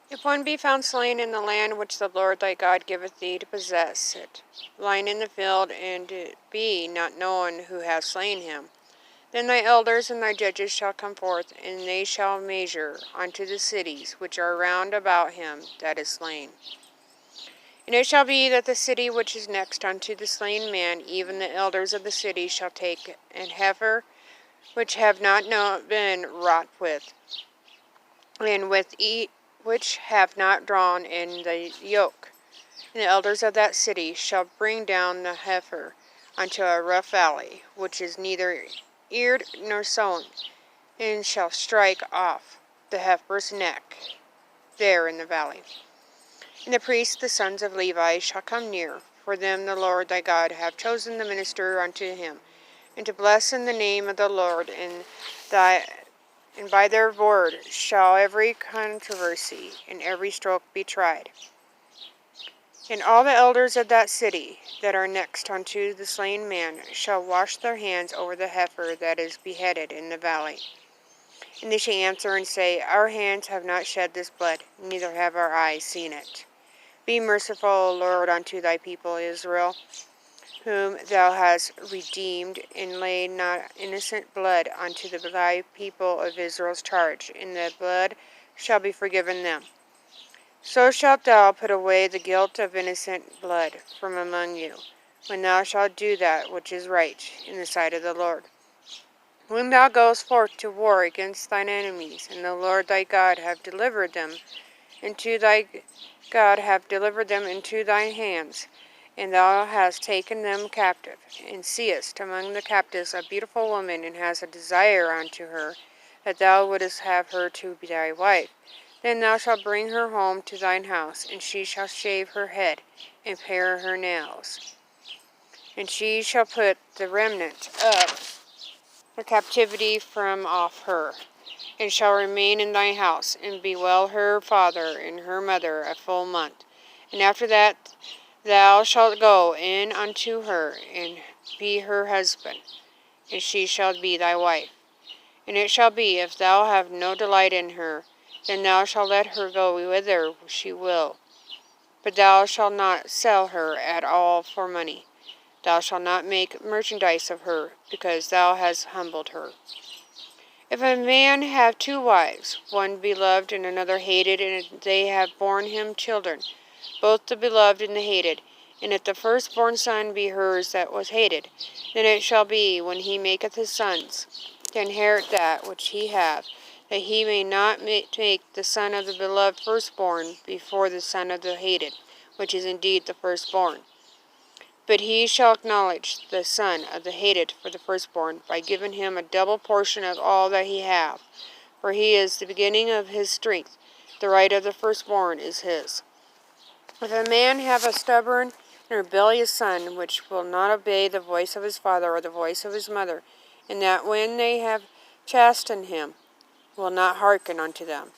If one be found slain in the land which the Lord thy God giveth thee to possess it, lying in the field, and it be not known who hath slain him, then thy elders and thy judges shall come forth, and they shall measure unto the cities which are round about him that is slain. And it shall be that the city which is next unto the slain man, even the elders of the city shall take an heifer which have not been wrought with, and which have not drawn in the yoke. And the elders of that city shall bring down the heifer unto a rough valley, which is neither eared nor sown, and shall strike off the heifer's neck there in the valley. And the priests, the sons of Levi, shall come near, for them the Lord thy God hath chosen to minister unto him, and to bless in the name of the Lord, and by their word shall every controversy and every stroke be tried. And all the elders of that city that are next unto the slain man shall wash their hands over the heifer that is beheaded in the valley. And they shall answer and say, Our hands have not shed this blood, neither have our eyes seen it. Be merciful, O Lord, unto thy people Israel, whom thou hast redeemed, and lay not innocent blood unto thy people of Israel's charge, and the blood shall be forgiven them. So shalt thou put away the guilt of innocent blood from among you, when thou shalt do that which is right in the sight of the Lord. When thou goest forth to war against thine enemies, and the Lord thy God hath delivered them into thine hands, and thou hast taken them captive, and seest among the captives a beautiful woman, and hast a desire unto her, that thou wouldest have her to be thy wife, then thou shalt bring her home to thine house, and she shall shave her head, and pare her nails. And she shall put the remnant of the captivity from off her, and shall remain in thy house, and bewail her father and her mother a full month. And after that thou shalt go in unto her, and be her husband, and she shall be thy wife. And it shall be, if thou have no delight in her, then thou shalt let her go whither she will. But thou shalt not sell her at all for money. Thou shalt not make merchandise of her, because thou hast humbled her. If a man have two wives, one beloved and another hated, and they have borne him children, both the beloved and the hated, and if the firstborn son be hers that was hated, then it shall be, when he maketh his sons to inherit that which he hath, that he may not make the son of the beloved firstborn before the son of the hated, which is indeed the firstborn. But he shall acknowledge the son of the hated for the firstborn, by giving him a double portion of all that he hath. For he is the beginning of his strength, the right of the firstborn is his. If a man have a stubborn and rebellious son, which will not obey the voice of his father or the voice of his mother, and that when they have chastened him, will not hearken unto them,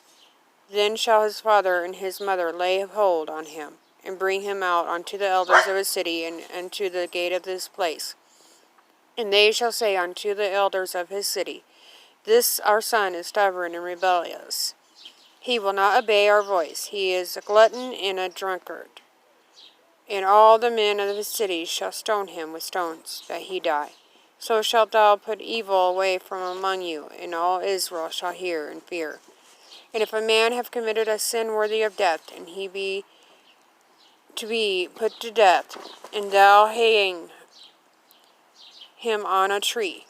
then shall his father and his mother lay hold on him, and bring him out unto the elders of his city, and unto the gate of this place. And they shall say unto the elders of his city, This our son is stubborn and rebellious. He will not obey our voice. He is a glutton and a drunkard. And all the men of his city shall stone him with stones, that he die. So shalt thou put evil away from among you, and all Israel shall hear and fear. And if a man have committed a sin worthy of death, and he be to be put to death, and thou hang him on a tree,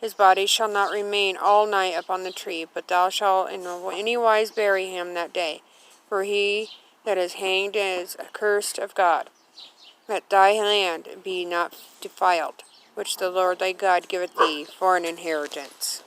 his body shall not remain all night upon the tree, but thou shalt in any wise bury him that day. For he that is hanged is accursed of God. That thy land be not defiled, which the Lord thy God giveth thee for an inheritance.